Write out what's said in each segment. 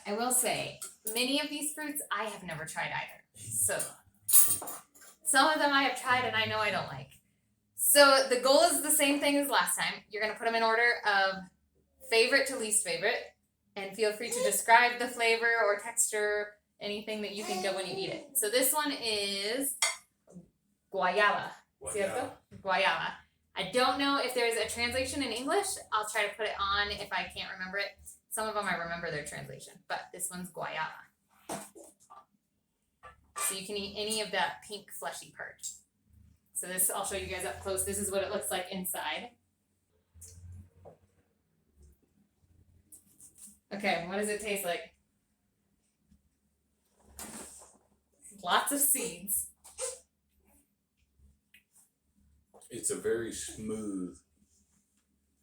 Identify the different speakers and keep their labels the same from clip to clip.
Speaker 1: I will say, many of these fruits I have never tried either. So, some of them I have tried and I know I don't like. So, the goal is the same thing as last time. You're going to put them in order of favorite to least favorite. And feel free to describe the flavor or texture, anything that you think of when you eat it. So, this one is Guayaba. ¿Cierto? Guayaba. I don't know if there's a translation in English. I'll try to put it on if I can't remember it. Some of them I remember their translation, but this one's Guayaba. So you can eat any of that pink fleshy part. So this, I'll show you guys up close. This is what it looks like inside. Okay, what does it taste like? Lots of seeds.
Speaker 2: It's a very smooth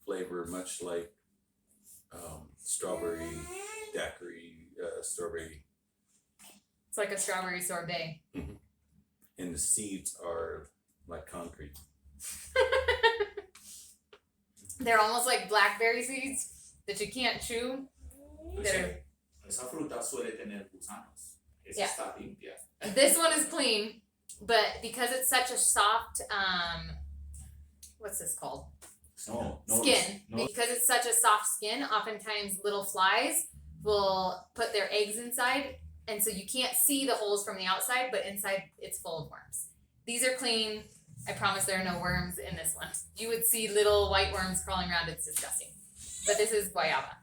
Speaker 2: flavor, much like strawberry daiquiri, strawberry.
Speaker 1: It's like a strawberry sorbet.
Speaker 2: Mm-hmm. And the seeds are like concrete.
Speaker 1: They're almost like blackberry seeds that you can't chew.
Speaker 3: Esa fruta suele tener gusanos. Esa está limpia.
Speaker 1: This one is clean, but because it's such a soft, what's this called? Skin. Because it's such a soft skin, oftentimes little flies will put their eggs inside, and so you can't see the holes from the outside, but inside it's full of worms. These are clean. I promise there are no worms in this one. You would see little white worms crawling around. It's disgusting. But this is Guayaba.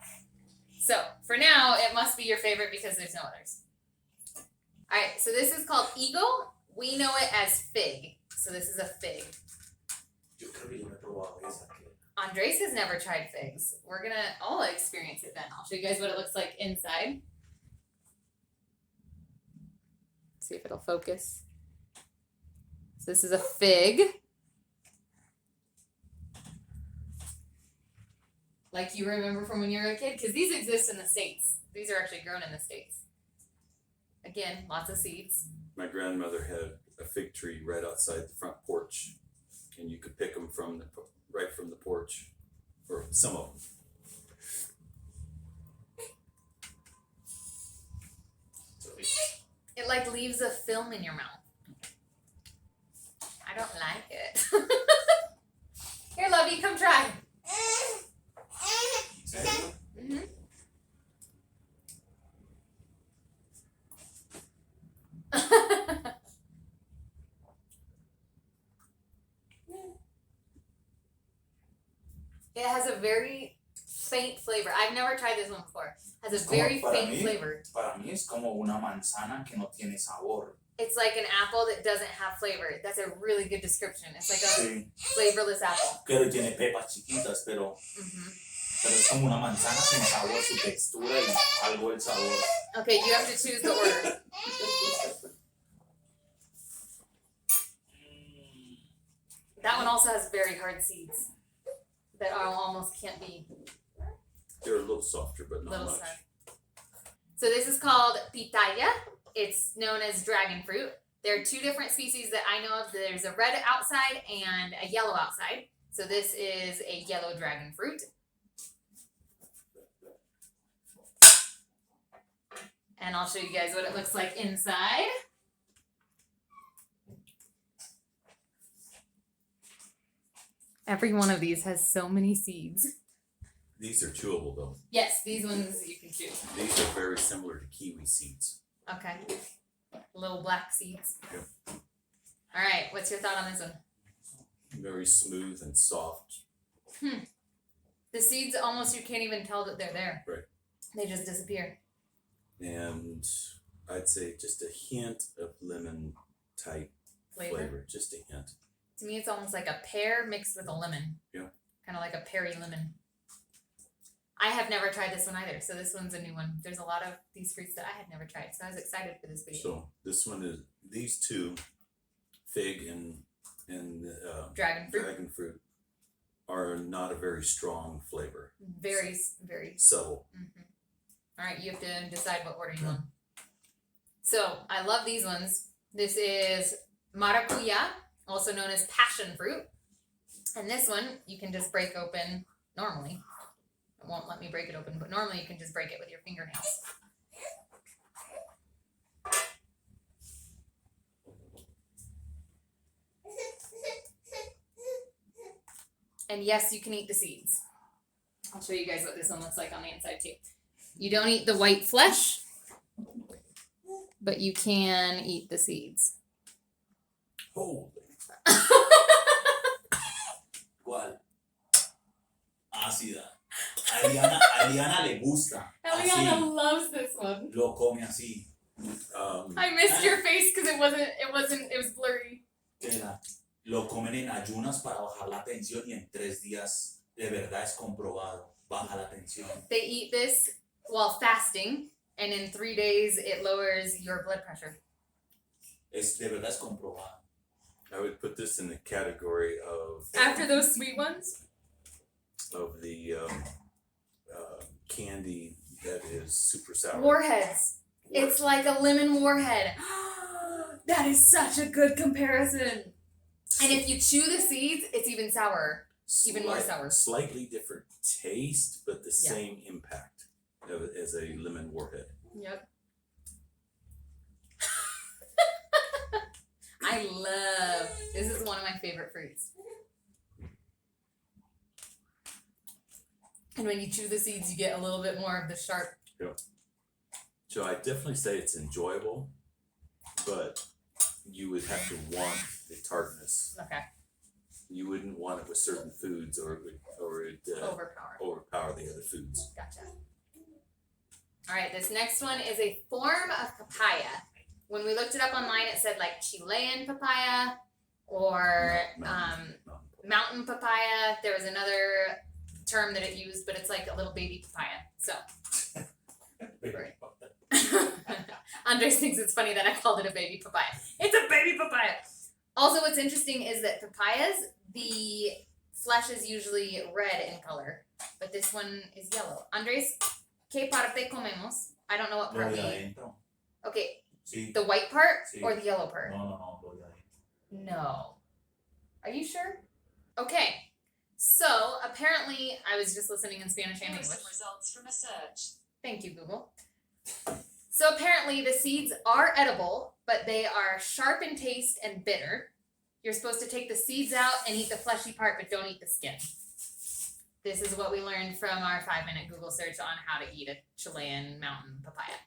Speaker 1: So for now, it must be your favorite because there's no others. All right, so this is called Higo. We know it as fig. So this is a fig.
Speaker 3: Yo creo que yo me he probado esa.
Speaker 1: Andres has never tried figs. We're going to all experience it then. I'll show you guys what it looks like inside. See if it'll focus. So this is a fig. Like you remember from when you were a kid? Because these exist in the States. These are actually grown in the States. Again, lots of seeds.
Speaker 2: My grandmother had a fig tree right outside the front porch, and you could pick them from right from the porch, or some of them.
Speaker 1: It like leaves a film in your mouth. I don't like it. Here, Lovey, come try. Mm-hmm. It has a very faint flavor. I've never tried this one before. It has a very faint flavor.
Speaker 3: Para mí es como una manzana que no tiene sabor.
Speaker 1: It's like an apple that doesn't have flavor. That's a really good description. It's like a flavorless apple.
Speaker 3: Pero tiene pepas chiquitas, pero es como una manzana sin sabor, su textura y algo el sabor.
Speaker 1: Okay, you have to choose the order. That one also has very hard seeds that almost can't be.
Speaker 2: They're a little softer, but not much.
Speaker 1: Soft. So this is called pitaya. It's known as dragon fruit. There are two different species that I know of. There's a red outside and a yellow outside. So this is a yellow dragon fruit. And I'll show you guys what it looks like inside. Every one of these has so many seeds.
Speaker 2: These are chewable, though.
Speaker 1: Yes, these ones you can chew.
Speaker 2: These are very similar to kiwi seeds.
Speaker 1: Okay. Little black seeds.
Speaker 2: Yep.
Speaker 1: All right, what's your thought on this one?
Speaker 2: Very smooth and soft.
Speaker 1: The seeds almost, you can't even tell that they're there.
Speaker 2: Right.
Speaker 1: They just disappear.
Speaker 2: And I'd say just a hint of lemon type flavor. Just a hint.
Speaker 1: To me, it's almost like a pear mixed with a lemon.
Speaker 2: Yeah.
Speaker 1: Kind of like a perry lemon. I have never tried this one either, so this one's a new one. There's a lot of these fruits that I had never tried, so I was excited for this video.
Speaker 2: So this one is, these two, fig and
Speaker 1: dragon fruit,
Speaker 2: are not a very strong flavor.
Speaker 1: Very, very
Speaker 2: subtle.
Speaker 1: All right, you have to decide what order you want. So I love these ones. This is maracuya, also known as passion fruit. And this one, you can just break open normally. It won't let me break it open, but normally you can just break it with your fingernails. And yes, you can eat the seeds. I'll show you guys what this one looks like on the inside too. You don't eat the white flesh, but you can eat the seeds.
Speaker 2: Holy.
Speaker 3: ¿Cuál? Ácida. A Eliana le gusta.
Speaker 1: Eliana
Speaker 3: Así.
Speaker 1: loves this one.
Speaker 3: Lo come así.
Speaker 1: I missed your face because it was blurry.
Speaker 3: Lo comen en ayunas para bajar la tensión y en 3 días de verdad es comprobado. Baja la tensión.
Speaker 1: They eat this while fasting, and in 3 days it lowers your blood pressure.
Speaker 3: De verdad es comprobado.
Speaker 2: I would put this in the category of
Speaker 1: After those sweet ones?
Speaker 2: the candy that is super sour.
Speaker 1: Warheads. It's like a lemon warhead. That is such a good comparison. And if you chew the seeds, it's even sourer. Even more sour.
Speaker 2: Slightly different taste, but the
Speaker 1: Yeah.
Speaker 2: same impact as a lemon warhead.
Speaker 1: Yep. This is one of my favorite fruits. And when you chew the seeds, you get a little bit more of the sharp.
Speaker 2: So I definitely say it's enjoyable, but you would have to want the tartness.
Speaker 1: Okay.
Speaker 2: You wouldn't want it with certain foods, or it would overpower the other foods.
Speaker 1: Gotcha. All right, this next one is a form of papaya. When we looked it up online, it said like Chilean papaya or mountain papaya. There was another term that it used, but it's like a little baby papaya. So Andres thinks it's funny that I called it a baby papaya. It's a baby papaya. Also, what's interesting is that papayas, the flesh is usually red in color, but this one is yellow. Andres, ¿qué parte comemos? I don't know what part we eat. Okay,
Speaker 3: Sí.
Speaker 1: the white part
Speaker 3: Sí.
Speaker 1: or the yellow part?
Speaker 3: No, lo de adentro.
Speaker 1: No. Are you sure? Okay. So, apparently, I was just listening in Spanish and English.
Speaker 4: Results from a search.
Speaker 1: Thank you, Google. So apparently the seeds are edible, but they are sharp in taste and bitter. You're supposed to take the seeds out and eat the fleshy part, but don't eat the skin. This is what we learned from our 5-minute Google search on how to eat a Chilean mountain papaya.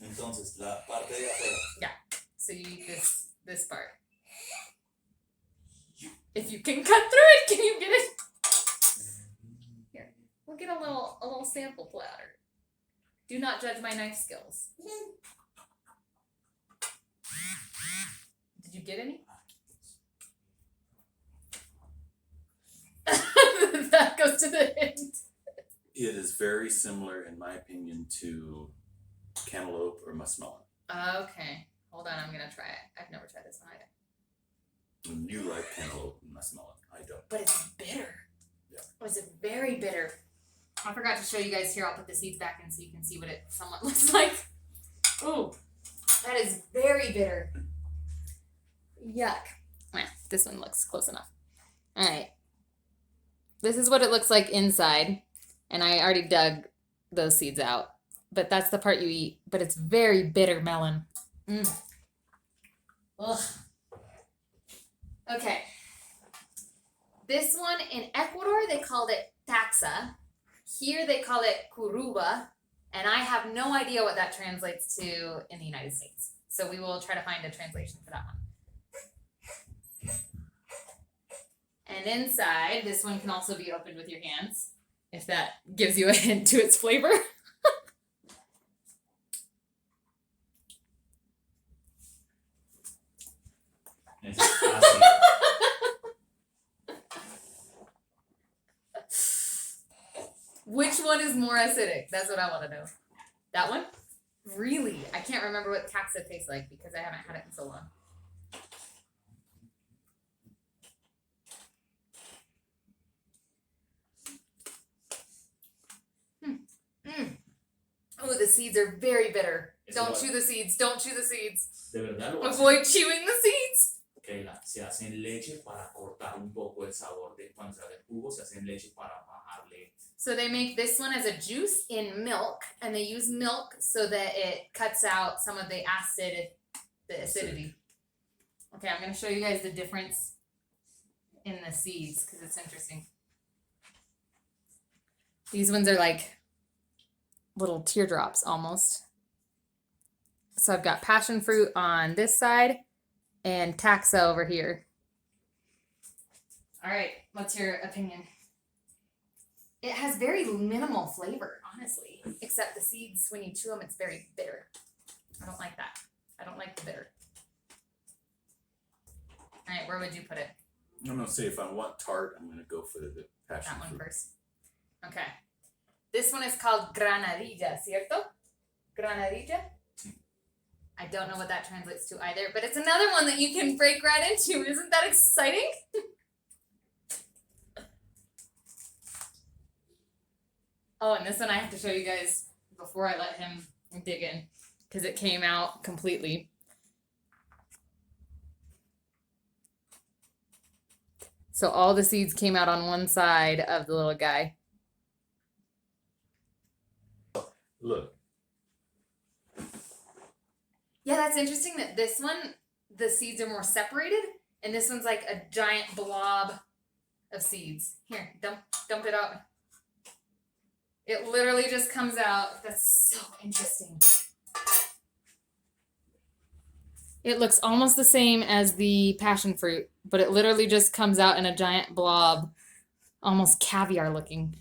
Speaker 3: Entonces, la parte de afuera.
Speaker 1: So you eat this part. If you can cut through it, can you get it? Here, we'll get a little sample platter. Do not judge my knife skills. Did you get any? That goes to the hint.
Speaker 2: It is very similar, in my opinion, to cantaloupe or muskmelon.
Speaker 1: Okay, hold on, I'm gonna try it. I've never tried this one either.
Speaker 2: And you like cantaloupe and muskmelon. I don't.
Speaker 1: But it's bitter.
Speaker 2: Yeah.
Speaker 1: It's very bitter. I forgot to show you guys here. I'll put the seeds back in so you can see what it somewhat looks like. Ooh, that is very bitter. Yuck. This one looks close enough. All right. This is what it looks like inside. And I already dug those seeds out. But that's the part you eat. But it's very bitter melon. Ugh. Okay. This one in Ecuador, they called it taxa. Here they call it curuba, and I have no idea what that translates to in the United States. So we will try to find a translation for that one. And inside, this one can also be opened with your hands, if that gives you a hint to its flavor.
Speaker 3: Es ácido.
Speaker 1: Which one is more acidic? That's what I want to know. That one? Really? I can't remember what taxa tastes like because I haven't had it in so long. Oh, the seeds are very bitter. Don't chew the seeds. Don't chew the seeds.
Speaker 3: De verdad lo hacen.
Speaker 1: Avoid chewing the seeds.
Speaker 3: Keila, se hacen leche para cortar un poco el sabor de cuando sale el jugo, se hacen leche para bajarle.
Speaker 1: So they make this one as a juice in milk, and they use milk so that it cuts out some of the acidity. Okay, I'm going to show you guys the difference. in the seeds because it's interesting. These ones are like little teardrops almost. So I've got passion fruit on this side and taxa over here. All right, what's your opinion? It has very minimal flavor, honestly, except the seeds, when you chew them, it's very bitter. I don't like that. I don't like the bitter. All right, where would you put it?
Speaker 2: I'm gonna say if I want tart, I'm gonna go for the passion
Speaker 1: That one
Speaker 2: fruit.
Speaker 1: first. Okay. This one is called Granadilla, ¿cierto? Granadilla? I don't know what that translates to either, but it's another one that you can break right into. Isn't that exciting? Oh, and this one I have to show you guys before I let him dig in, because it came out completely. So all the seeds came out on one side of the little guy.
Speaker 2: Look,
Speaker 1: Yeah, that's interesting that this one, the seeds are more separated, and this one's like a giant blob of seeds. Here, dump it out. It literally just comes out. That's so interesting. It looks almost the same as the passion fruit, but it literally just comes out in a giant blob, almost caviar looking.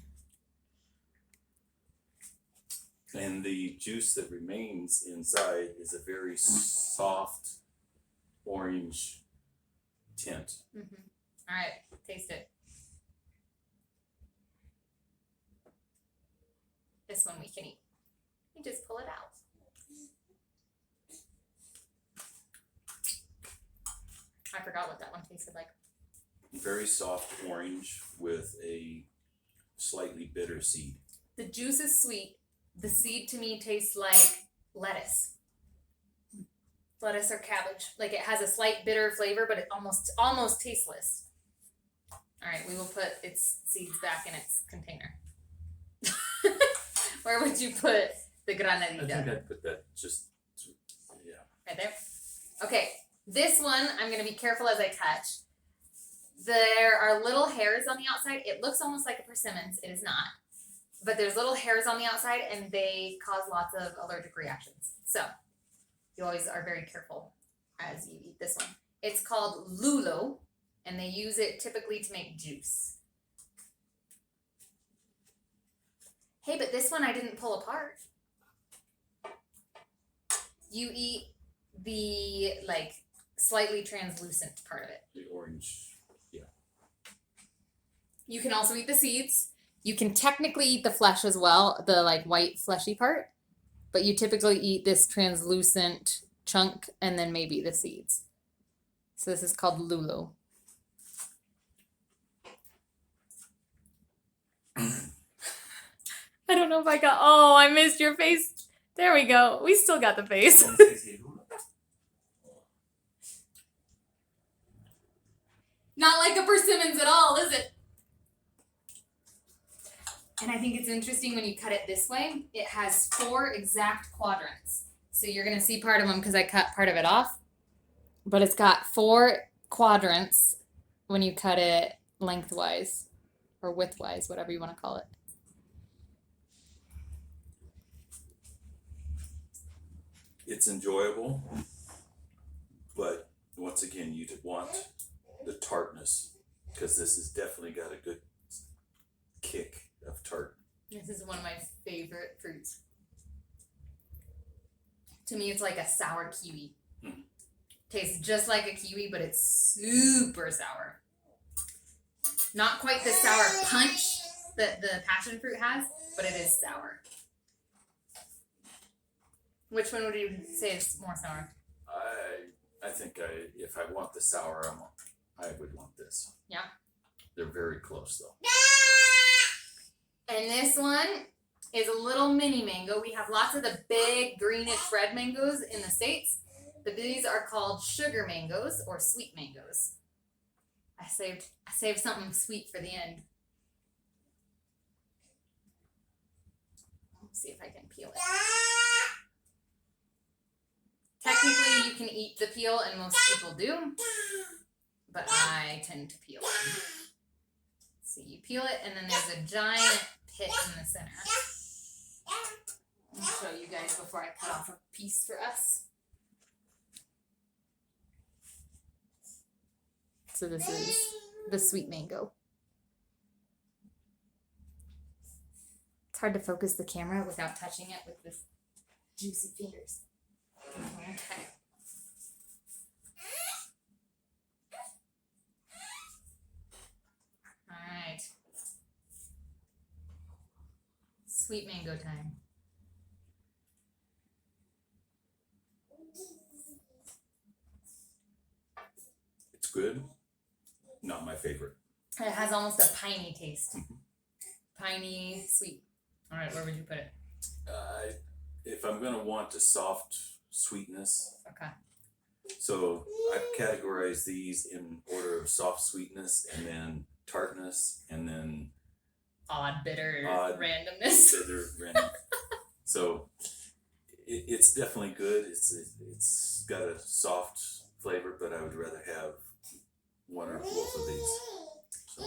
Speaker 2: and the juice that remains inside is a very soft orange tint.
Speaker 1: Mm-hmm. All right, taste it. This one we can eat. You just pull it out. I forgot what that one tasted like.
Speaker 2: Very soft orange with a slightly bitter seed.
Speaker 1: The juice is sweet. The seed to me tastes like lettuce. Lettuce or cabbage. Like it has a slight bitter flavor, but it almost tasteless. All right, we will put its seeds back in its container. Where would you put the
Speaker 2: I
Speaker 1: granadilla?
Speaker 2: think I'd put that yeah.
Speaker 1: Right there? Okay, this one I'm going to be careful as I touch. There are little hairs on the outside. It looks almost like a persimmons. It is not. But there's little hairs on the outside and they cause lots of allergic reactions. So you always are very careful as you eat this one. It's called lulo and they use it typically to make juice. Hey, but this one I didn't pull apart. You eat the like slightly translucent part of it.
Speaker 2: The orange.
Speaker 1: You can also eat the seeds. You can technically eat the flesh as well, the like white fleshy part, but you typically eat this translucent chunk and then maybe the seeds. So this is called lulo. I don't know if I got, oh, I missed your face. There we go. We still got the face. Not like a persimmons at all, is it? And I think it's interesting when you cut it this way, it has 4 exact quadrants. So you're going to see part of them because I cut part of it off. But it's got 4 quadrants when you cut it lengthwise or widthwise, whatever you want to call it.
Speaker 2: It's enjoyable, but once again, you'd want the tartness because this has definitely got a good kick of tart.
Speaker 1: This is one of my favorite fruits. To me, it's like a sour kiwi.
Speaker 2: Mm-hmm.
Speaker 1: Tastes just like a kiwi, but it's super sour. Not quite the sour punch that the passion fruit has, but it is sour. Which one would you say is more sour?
Speaker 2: I think if I want the sour, I would want this.
Speaker 1: Yeah.
Speaker 2: They're very close though.
Speaker 1: And this one is a little mini mango. We have lots of the big greenish red mangoes in the States, but these are called sugar mangoes or sweet mangoes. I saved something sweet for the end. Let's see if I can peel it. Technically, you can eat the peel, and most people do. but I tend to peel them. So you peel it, and then there's a giant pit in the center. I'll show you guys before I cut off a piece for us. So this is the sweet mango. It's hard to focus the camera without touching it with this juicy fingers. Okay. All right. Sweet mango time.
Speaker 2: It's good. Not my favorite.
Speaker 1: It has almost a piney taste. Piney, sweet. All right, where would you put it?
Speaker 2: If I'm gonna want a soft sweetness,
Speaker 1: Okay.
Speaker 2: so I've categorized these in order of soft sweetness, and then tartness, and then
Speaker 1: Odd, bitter,
Speaker 2: Odd.
Speaker 1: randomness.
Speaker 2: bitter random. So it's definitely good. It's got a soft flavor, but I would rather have one or both of these. So.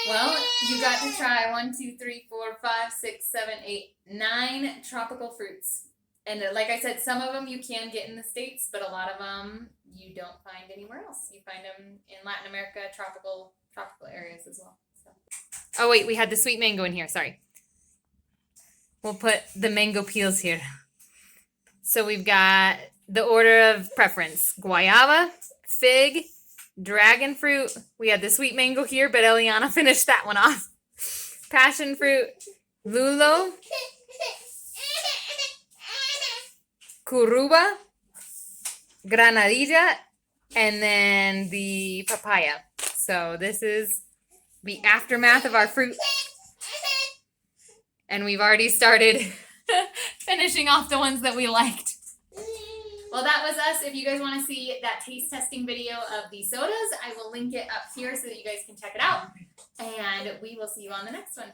Speaker 1: Well, you got to try 1, 2, 3, 4, 5, 6, 7, 8, 9 tropical fruits. And like I said, some of them you can get in the States, but a lot of them you don't find anywhere else. You find them in Latin America, tropical areas as well. So. Oh wait, we had the sweet mango in here. Sorry. We'll put the mango peels here. So we've got the order of preference: guava, fig, dragon fruit. We had the sweet mango here, but Eliana finished that one off. Passion fruit, lulo, curuba, granadilla, and then the papaya. So this is the aftermath of our fruit. And we've already started finishing off the ones that we liked. Well, that was us. If you guys want to see that taste testing video of the sodas, I will link it up here so that you guys can check it out. And we will see you on the next one.